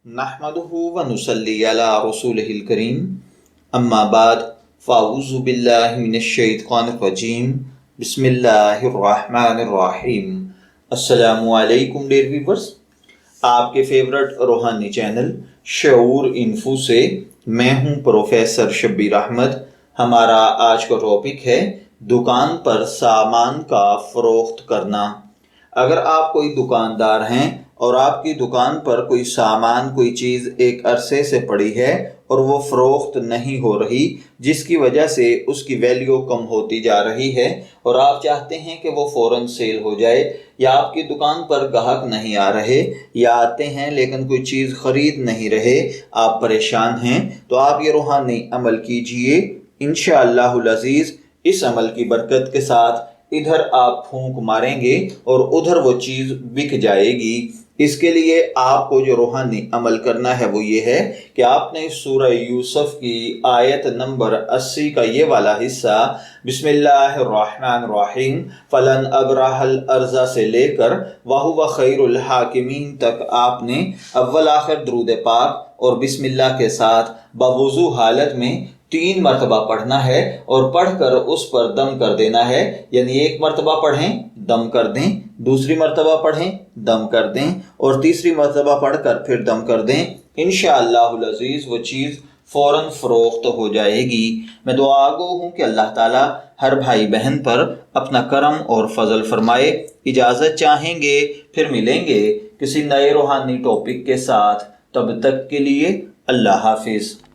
नहमदुहु व नुसल्ली अला रसूलिहिल करीम अम्मा बाद फ़अऊज़ु बिल्लाहि मिनश्शैतानिर रजीम बिस्मिल्लाहिर्रहमानिर्रहीम। अस्सलामु अलैकुम डियर व्यूअर्स, आपके फेवरेट रूहानी चैनल शऊर इन्फो से मैं हूं प्रोफेसर शब्बीर अहमद। हमारा आज का टॉपिक है दुकान पर सामान का फरोख्त करना। अगर आप कोई दुकानदार हैं और आपकी दुकान पर कोई सामान कोई चीज़ एक अरसे से पड़ी है और वो फ़रोख्त नहीं हो रही, जिसकी वजह से उसकी वैल्यू कम होती जा रही है और आप चाहते हैं कि वो फ़ौरन सेल हो जाए, या आपकी दुकान पर ग्राहक नहीं आ रहे या आते हैं लेकिन कोई चीज़ ख़रीद नहीं रहे, आप परेशान हैं, तो आप ये रूहानी अमल कीजिए। इंशाअल्लाहुल अज़ीज़ इस अमल की बरकत के साथ इधर आप फूंक मारेंगे और उधर वो चीज़ बिक जाएगी। इसके लिए आपको जो रूहानी अमल करना है वो ये है कि आपने सूरह यूसुफ की आयत नंबर 80 का ये वाला हिस्सा बिस्मिल्लाहिर्रहमानिर्रहीम फलन अब्रहल अर्ज़ा से लेकर वहुव खैरुल हाकिमीन तक आपने अव्वल आखिर दुरूद पाक और बिस्मिल्लाह के साथ बवुज़ू हालत में 3 मरतबा पढ़ना है और पढ़कर उस पर दम कर देना है। यानी एक मरतबा पढ़ें, दम कर दें, दूसरी मरतबा पढ़ें, दम कर दें, और तीसरी मरतबा पढ़कर फिर दम कर दें। इंशाअल्लाहुल अज़ीज़ वो चीज़ फ़ौरन फ़रोख्त हो जाएगी। मैं दुआ गो हूँ कि अल्लाह ताला हर भाई बहन पर अपना करम और फजल फरमाए। इजाज़त चाहेंगे, फिर मिलेंगे किसी नए रूहानी टॉपिक के साथ। तब तक के लिए अल्लाह हाफिज़।